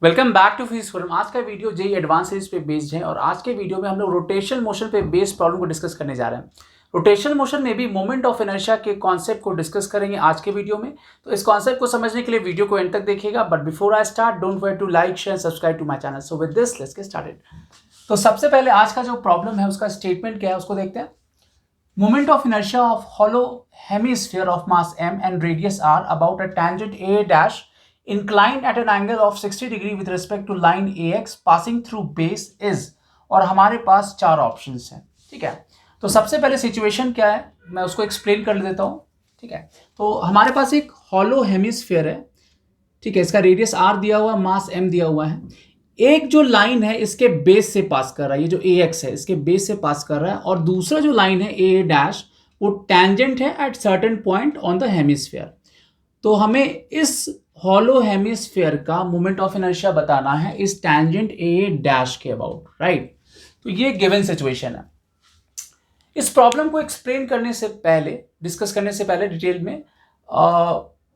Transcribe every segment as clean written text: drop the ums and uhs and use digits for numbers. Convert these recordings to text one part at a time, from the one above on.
Welcome back to physics forum. आज का video JEE advance series पे बेस्ड है और आज के वीडियो में हम लोग रोटेशनल मोशन पे बेस्ड प्रॉब्लम को डिस्कस करने जा रहे हैं। रोटेशनल मोशन में भी मोमेंट ऑफ इनर्शिया के कॉन्सेप्ट को डिस्कस करेंगे आज के वीडियो में। तो इस कॉन्सेप्ट को समझने के लिए वीडियो को एंड तक देखिएगा। But before I start don't forget to like share subscribe to my channel. So with this let's get started. तो सबसे पहले आज का जो प्रॉब्लम है उसका स्टेटमेंट क्या है उसको देखते हैं। Moment of inertia of hollow hemisphere of mass m and radius r about a tangent a dash inclined at an angle of 60 degree with respect to line ax passing through base is, और हमारे पास चार options हैं। ठीक है, तो सबसे पहले situation क्या है मैं उसको एक्सप्लेन कर देता हूँ। ठीक है, तो हमारे पास एक हॉलो हेमिस्फीयर है। ठीक है, इसका रेडियस r दिया हुआ है, मास m दिया हुआ है। एक जो लाइन है इसके बेस से पास कर रहा है, ये जो ax है इसके बेस से पास कर रहा है, और दूसरा जो लाइन है a डैश वो टैंजेंट है at certain point on the hemisphere. तो हमें इस हॉलो हेमिस्फीयर का मोमेंट ऑफ इनर्शिया बताना है इस टैंजेंट a डैश के अबाउट, राइट। तो ये गिवन सिचुएशन है। इस प्रॉब्लम को एक्सप्लेन करने से पहले, डिस्कस करने से पहले डिटेल में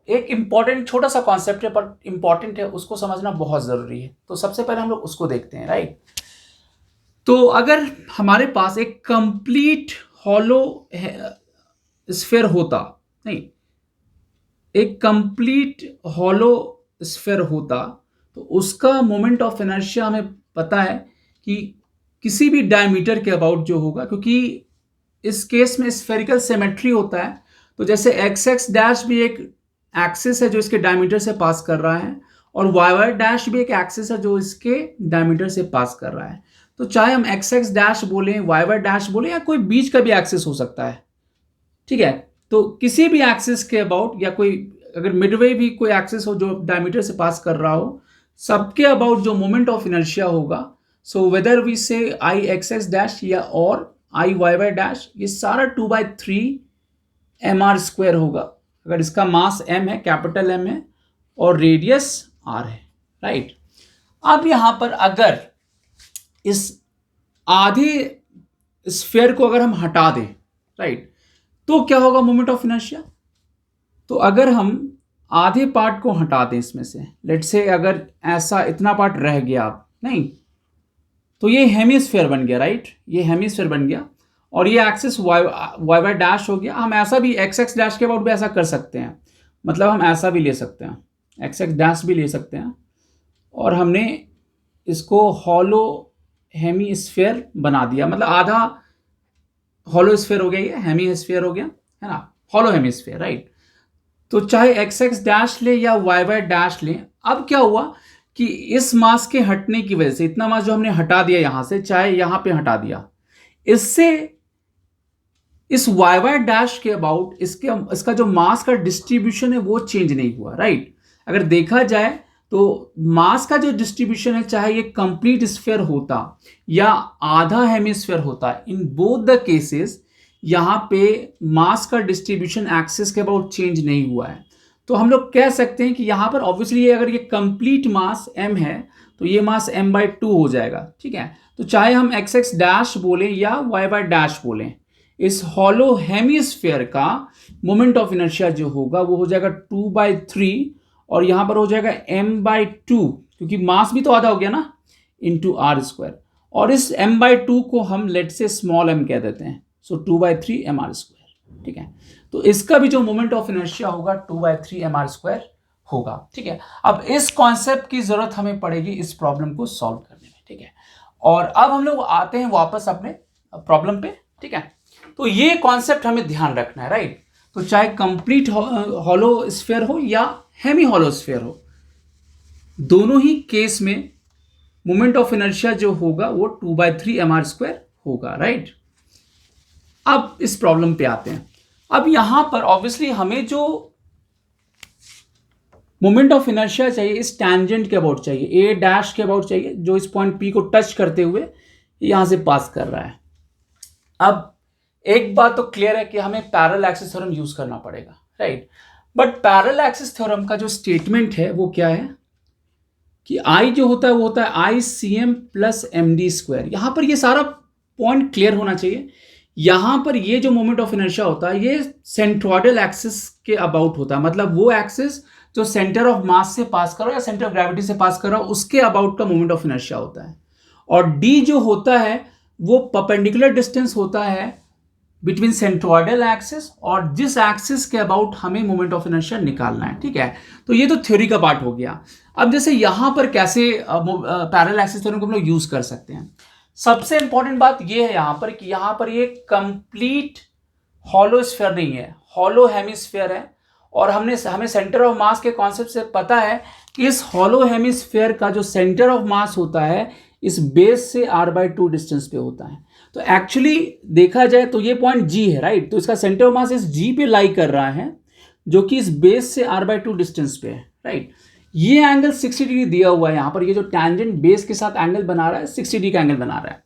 एक इंपॉर्टेंट छोटा सा कॉन्सेप्ट है पर इंपॉर्टेंट है, उसको समझना बहुत ज़रूरी है। तो सबसे पहले हम लोग उसको देखते हैं, राइट। तो अगर हमारे पास एक कंप्लीट हॉलो स्फीयर होता, नहीं, एक कंप्लीट हॉलो स्फीयर होता तो उसका मोमेंट ऑफ इनर्शिया हमें पता है कि किसी भी डायमीटर के अबाउट जो होगा, क्योंकि इस केस में स्फेरिकल सिमेट्री होता है। तो जैसे एक्स एक्स डैश भी एक एक्सिस है जो इसके डायमीटर से पास कर रहा है, और वाई वाई डैश भी एक एक्सिस है जो इसके डायमीटर से पास कर रहा है। तो चाहे हम एक्स एक्स डैश बोलें, वाई वाई डैश बोलें, या कोई बीच का भी एक्सिस हो सकता है। ठीक है, तो किसी भी एक्सिस के अबाउट, या कोई अगर मिडवे भी कोई एक्सिस हो जो डायमीटर से पास कर रहा हो, सबके अबाउट जो मोमेंट ऑफ इनर्शिया होगा, सो वेदर वी से आई एक्स एक्स डैश या और आई वाई वाई डैश, ये सारा 2/3 mr² होगा। अगर इसका मास m है, कैपिटल M है, और रेडियस r है, राइट। अब यहां पर अगर इस आधे स्फीयर को अगर हम हटा दें, राइट, तो क्या होगा मोमेंट ऑफ इनर्शिया। तो अगर हम आधे पार्ट को हटा दें इसमें से, लेट्स से अगर ऐसा इतना पार्ट रह गया, नहीं, तो ये हेमिस्फीयर बन गया, राइट, ये हेमिस्फीयर बन गया, और ये एक्सिस वाई वाई डैश हो गया। हम ऐसा भी एक्स एक्स डैश के अबाउट भी ऐसा कर सकते हैं, मतलब हम ऐसा भी ले सकते हैं, एक्स एक्स डैश भी ले सकते हैं, और हमने इसको हॉलो हेमिस्फीयर बना दिया, मतलब आधा हॉलो स्फीयर हो गया, ये हेमिस्फीयर हो गया, है ना, हॉलो हेमिस्फीयर, राइट। तो चाहे एक्स एक्स डैश ले या वाई वाई डैश ले, अब क्या हुआ कि इस मास के हटने की वजह से, इतना मास जो हमने हटा दिया यहां से, चाहे यहां पे हटा दिया, इससे इस वाई वाई डैश के अबाउट इसका जो मास का डिस्ट्रीब्यूशन है वो चेंज नहीं हुआ, राइट। अगर देखा जाए तो मास का जो डिस्ट्रीब्यूशन है, चाहे ये कंप्लीट स्फीयर होता या आधा हेमिस्फीयर होता, इन बोथ द केसेस यहां पे मास का डिस्ट्रीब्यूशन एक्सिस के अबाउट चेंज नहीं हुआ है। तो हम लोग कह सकते हैं कि यहां पर ऑब्वियसली अगर ये कंप्लीट मास m है तो ये मास m/2 हो जाएगा। ठीक है, तो चाहे हम एक्स एक्स डैश बोलें या वाई वाई डैश बोलें, इस हॉलो हेमिस्फीयर का मोमेंट ऑफ इनर्शिया जो होगा वो हो जाएगा 2/3, और यहां पर हो जाएगा m/2, क्योंकि मास भी तो आधा हो गया ना, इंटू r²। और इस m/2 को हम लेट से स्मॉल m कह देते हैं, सो 2/3 mr²। ठीक है, तो इसका भी जो मोमेंट ऑफ इनर्शिया होगा 2/3 mr² होगा। ठीक है, अब इस कॉन्सेप्ट की जरूरत हमें पड़ेगी इस प्रॉब्लम को सॉल्व करने में। ठीक है, और अब हम लोग आते हैं वापस अपने प्रॉब्लम पे। ठीक है, तो ये कॉन्सेप्ट हमें ध्यान रखना है, राइट। तो चाहे कंप्लीट हॉलो स्फीयर हो या हेमी हॉलो स्फीयर हो, दोनों ही केस में मोमेंट ऑफ इनर्शिया जो होगा वो 2/3 mr² होगा, राइट। अब इस प्रॉब्लम पे आते हैं। अब यहां पर ऑब्वियसली हमें जो मोमेंट ऑफ इनर्शिया चाहिए इस टैंजेंट के अबाउट चाहिए, ए डैश के अबाउट चाहिए, जो इस पॉइंट पी को टच करते हुए यहां से पास कर रहा है। अब एक बात तो क्लियर है कि हमें पैरेलल एक्सिस थ्योरम यूज करना पड़ेगा, right. But parallel axis theorem का जो स्टेटमेंट है वो क्या है कि आई जो होता है वो होता है ICM + MD²। यहां पर ये सारा पॉइंट क्लियर होना चाहिए। यहां पर ये जो मोमेंट ऑफ इनर्शिया होता है ये सेंट्रोइडल एक्सिस के अबाउट होता है, मतलब वो एक्सिस जो सेंटर ऑफ मास से पास कर रहा हो या सेंटर ऑफ ग्रेविटी से पास कर रहा हो उसके अबाउट का मोमेंट ऑफ इनर्शिया होता है। और डी जो होता है वो परपेंडिकुलर डिस्टेंस होता है बिटवीन सेंट्रोइडल एक्सिस और जिस एक्सिस के अबाउट हमें मोमेंट ऑफ इनर्शिया निकालना है। ठीक है, तो ये तो थ्योरी का पार्ट हो गया। अब जैसे यहां पर कैसे पैरेलल एक्सिस थ्योरम को हम लोग यूज कर सकते हैं। सबसे इंपॉर्टेंट बात ये है यहां पर कि यहां पर ये कंप्लीट हॉलो स्फीयर नहीं है, हॉलो हेमिस्फीयर है। और हमें सेंटर ऑफ मास के कॉन्सेप्ट से पता है कि इस हॉलो हेमिस्फीयर का जो सेंटर ऑफ मास होता है इस बेस से r/2 डिस्टेंस पे होता है। तो एक्चुअली देखा जाए तो ये पॉइंट G है, राइट। तो इसका सेंटर ऑफ मास इस G पे लाई कर रहा है जो कि इस बेस से r/2 डिस्टेंस पे है, राइट। ये एंगल 60 डिग्री दिया हुआ है यहां पर, ये जो टैंजेंट बेस के साथ एंगल बना रहा है 60 डिग्री का एंगल बना रहा है।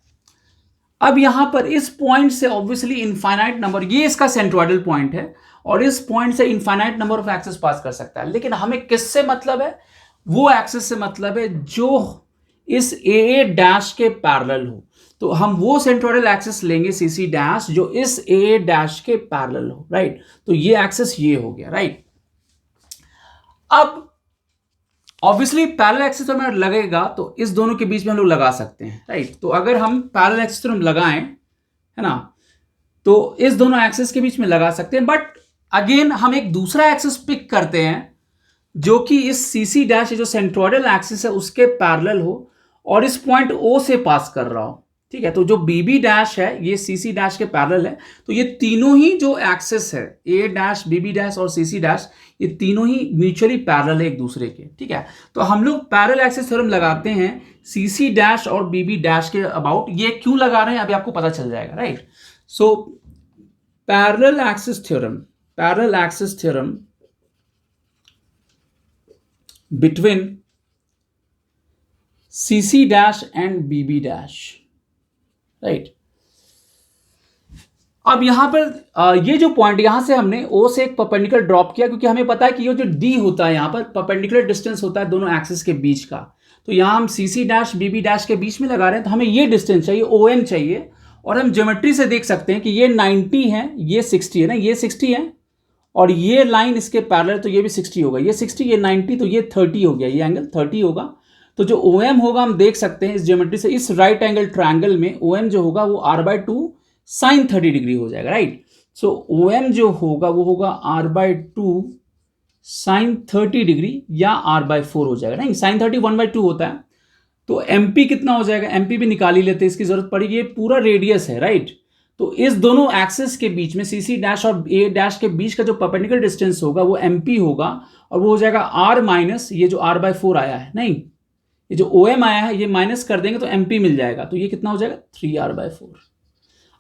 अब यहां पर इस पॉइंट से ऑब्वियसली इनफाइनाइट नंबर, ये इसका सेंट्रोइडल पॉइंट है और इस पॉइंट से infinite number of axis pass कर सकता है। लेकिन हमें किससे मतलब है? वो एक्सिस से मतलब है जो इस AA डैश के पैरेलल हो। तो हम वो सेंट्रोइडल एक्सिस लेंगे CC डैश जो इस AA डैश के पैरेलल हो, राइट। तो ये एक्सिस ये हो गया, राइट। अब ऑब्वियसली पैरेलल एक्सिस हमें लगेगा तो इस दोनों के बीच में हम लोग लगा सकते हैं, राइट। तो अगर हम पैरेलल एक्सिस हम लगाएं, है ना, तो इस दोनों एक्सिस के बीच में लगा सकते हैं। बट अगेन हम एक दूसरा एक्सिस पिक करते हैं जो कि इस CC डैश जो सेंट्रोइडल एक्सिस है उसके पैरेलल हो और इस पॉइंट O से पास कर रहा हो। ठीक है, तो जो BB डैश है ये CC डैश के पैरेलल है। तो ये तीनों ही जो एक्सिस है A डैश, BB डैश और CC डैश, ये तीनों ही म्यूचुअली पैरेलल है एक दूसरे के। ठीक है, तो हम लोग पैरेलल एक्सिस थ्योरम लगाते हैं CC डैश और BB डैश के अबाउट। ये क्यों लगा रहे हैं अभी आपको पता चल जाएगा, right. So parallel axis theorem between CC dash and BB dash, right. अब यहां पर ये जो पॉइंट यहां से हमने O से एक परपेंडिकुलर ड्रॉप किया क्योंकि हमें पता है कि ये जो D होता है यहां पर परपेंडिकुलर डिस्टेंस होता है दोनों एक्सिस के बीच का। तो यहां हम CC डैश BB डैश के बीच में लगा रहे हैं तो हमें ये डिस्टेंस चाहिए, OM चाहिए। और हम ज्योमेट्री से देख सकते हैं कि ये 90 है, ये 60 है ना, ये 60 है और ये लाइन इसके पैरेलल तो ये भी 60 होगा, ये 60 ये 90 तो ये 30 हो गया, ये एंगल 30 होगा। तो जो OM होगा हम देख सकते हैं इस ज्योमेट्री से, इस राइट एंगल ट्रायंगल में OM जो होगा वो r/2 sin 30 डिग्री हो जाएगा, राइट। सो OM जो होगा वो होगा r/2 sin 30 डिग्री या r/4 हो जाएगा। नहीं, sin 30 1/2 होता है। तो MP कितना हो जाएगा, MP भी निकाल ही लेते हैं, इसकी जरूरत पड़ेगी। ये पूरा रेडियस है, राइट। तो इस दोनों एक्सिस के बीच में CC डैश और A डैश के बीच का जो परपेंडिकुलर डिस्टेंस होगा वो MP होगा और वो हो जाएगा r माइनस ये जो r/4 आया है, नहीं ये जो OM आया है ये माइनस कर देंगे तो MP मिल जाएगा। तो ये कितना हो जाएगा 3r/4।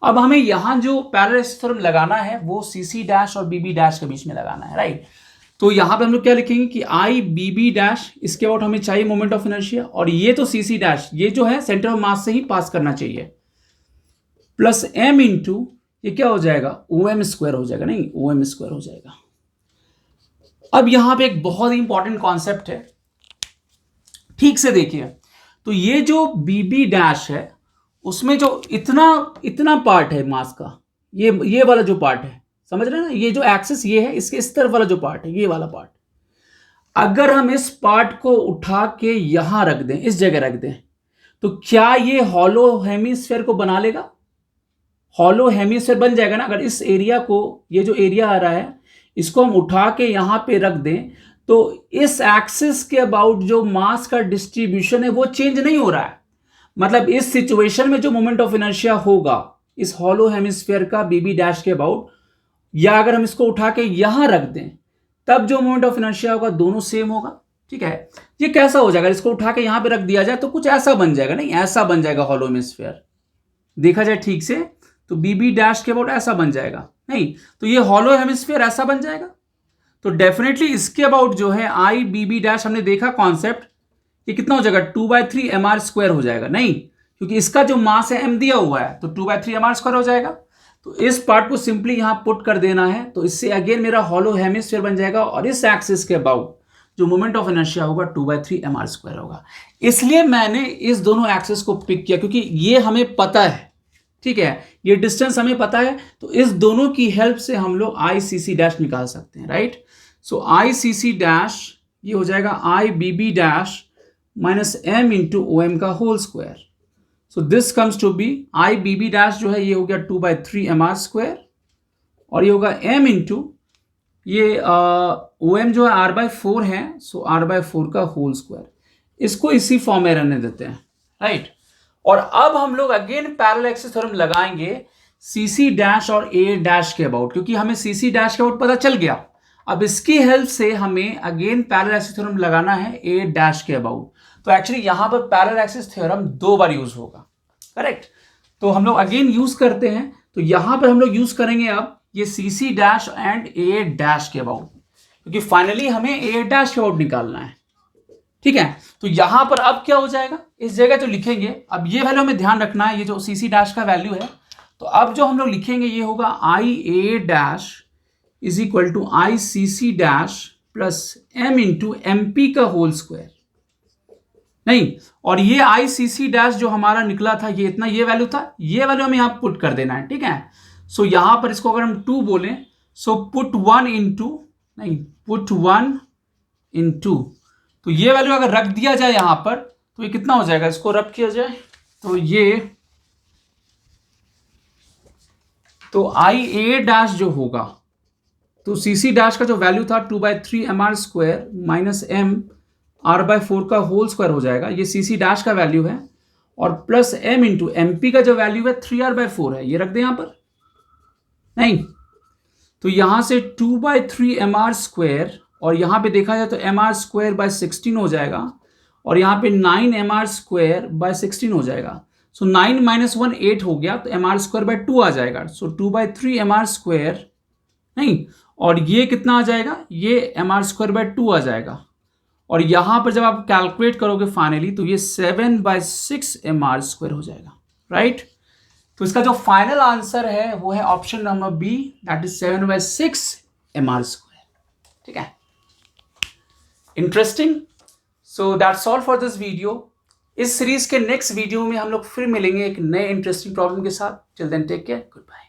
अब हमें यहां जो पैरेलल एक्सिस थ्योरम लगाना है वो CC डैश और BB डैश के बीच में लगाना है, राइट। तो यहां पे हम लोग क्या लिखेंगे कि IBB डैश, इसके अबाउट हमें चाहिए मोमेंट ऑफ इनर्शिया और ये तो CC डैश ये जो है सेंटर ऑफ मास से ही पास करना चाहिए, प्लस M इंटू ये क्या हो जाएगा OM स्क्वायर हो जाएगा, नहीं OM स्क्वायर हो जाएगा। अब यहां पे एक बहुत ही इंपॉर्टेंट कॉन्सेप्ट है, ठीक से देखिए। तो ये जो BB डैश है उसमें जो इतना पार्ट है मास का, ये वाला जो पार्ट है, समझ रहे हैं ना, ये जो एक्सिस ये है इसके इस तरफ वाला जो पार्ट है ये वाला पार्ट, अगर हम इस पार्ट को उठा के यहां रख दें, इस जगह रख दें, तो क्या ये हॉलो हेमिस्फीयर को बना लेगा? हॉलो हेमिस्फीयर बन जाएगा ना। अगर इस एरिया को, ये जो एरिया आ रहा है इसको हम उठा के यहां पे रख दें तो इस एक्सिस के अबाउट जो मास का डिस्ट्रीब्यूशन है वो चेंज नहीं हो रहा है। मतलब इस सिचुएशन में जो मोमेंट ऑफ इनर्शिया होगा इस हॉलो हेमिस्फीयर का BB डैश के अबाउट, या अगर हम इसको उठा के यहां रख दें तब जो मोमेंट ऑफ इनर्शिया होगा दोनों सेम होगा। ठीक है, ये कैसा हो जाएगा, इसको उठा के यहां पे रख दिया जाए तो कुछ ऐसा बन जाएगा, नहीं ऐसा बन जाएगा हॉलो हेमिस्फीयर, देखा जाए ठीक से तो BB डैश के अबाउट ऐसा बन जाएगा, नहीं तो ये हॉलो हेमिस्फीयर ऐसा बन जाएगा। तो डेफिनेटली इसके अबाउट जो है IBB डैश हमने देखा कॉन्सेप्ट, ये कितना हो जाएगा 2/3 mr स्क्वायर हो जाएगा, नहीं क्योंकि इसका जो मास है M दिया हुआ है तो 2/3 mr स्क्वायर हो जाएगा। तो इस पार्ट को सिंपली यहां पुट कर देना है तो इससे अगेन मेरा हॉलो हेमिस्फीयर बन जाएगा और इस एक्सिस के अबाउट जो मोमेंट ऑफ इनर्शिया होगा 2/3 mr स्क्वायर होगा। इसलिए मैंने इस दोनों एक्सिस को पिक किया क्योंकि ये हमें पता है, ठीक है, ये डिस्टेंस हमें पता है। तो इस दोनों की हेल्प से हम लोग ICC डैश निकाल सकते हैं, राइट। सो आई सी सी डैश ये हो जाएगा I B B dash minus M into O M का whole square. So this comes to be I B B dash जो है ये हो गया 2/3 एम आर स्क्वायर और ये होगा एम इंटू ये ओ एम जो है r/4 है, सो r/4 का होल स्क्वायर। इसको इसी फॉर्म में रहने देते हैं, राइट। और अब हम लोग अगेन पैरेलल एक्सिस थ्योरम लगाएंगे सी सी डैश और ए डैश के अबाउट, क्योंकि हमें सी सी डैश के अबाउट पता चल गया। अब इसकी हेल्प से हमें अगेन पैरेलल एक्सिस थ्योरम लगाना है ए डैश के अबाउट। तो एक्चुअली यहां पर पैरेलल एक्सिस थ्योरम 2 बार यूज होगा, करेक्ट। तो हम लोग अगेन यूज करते हैं, तो यहां पर हम लोग यूज करेंगे अब ये C C dash and A dash के अबाउट, क्योंकि फाइनली हमें ए डैश के अबाउट निकालना है, ठीक है। तो यहां पर अब क्या हो जाएगा, इस जगह तो लिखेंगे, अब ये वैल्यू हमें ध्यान रखना है, ये जो सी सी डैश का वैल्यू है, तो अब जो हम लोग लिखेंगे ये होगा I A dash is equal to I C C dash plus M into M P का होल स्क्वायर। नहीं, और ये आई सी सी डैश जो हमारा निकला था ये इतना, ये वैल्यू था, ये वैल्यू हमें यहां पुट कर देना है, ठीक है। सो यहां पर इसको अगर हम 2 बोलें, सो पुट 1 इंटू, तो ये वैल्यू अगर रख दिया जाए यहां पर तो ये कितना हो जाएगा, इसको रब किया जाए तो ये, तो आई ए डैश जो होगा, तो सी सी डैश का जो वैल्यू था 2/3 M R square minus M r/4 का होल स्क्वायर हो जाएगा, ये सी सी डैश का वैल्यू है, और plus M into M P का जो वैल्यू है 3r/4 है, ये रख दें यहां पर। नहीं, तो यहां से 2/3 एम आर स्क्वायर, और यहां पे देखा जाए तो एम आर स्क्वायर बाय 16 हो जाएगा, और यहां पे 9 एम आर स्क्वायर बाय 16 हो जाएगा। सो 9 - 1 8 हो गया, तो एम आर स्क्वायर बाय 2 आ जाएगा। सो 2/3 एम आर स्क्वायर, नहीं, और ये कितना आ जाएगा, ये एम आर स्क्वायर बाय 2 आ जाएगा, और यहां पर जब आप कैलकुलेट करोगे फाइनली तो ये 7/6 एम आर स्क्वायर हो जाएगा, राइट। तो इसका जो फाइनल आंसर है वो है option number B, that is 7/6 M R square, ठीक है। Interesting. So that's all for this video. इस सीरीज के नेक्स्ट वीडियो में हम लोग फिर मिलेंगे एक नए इंटरेस्टिंग प्रॉब्लम के साथ। Till then take care, good bye.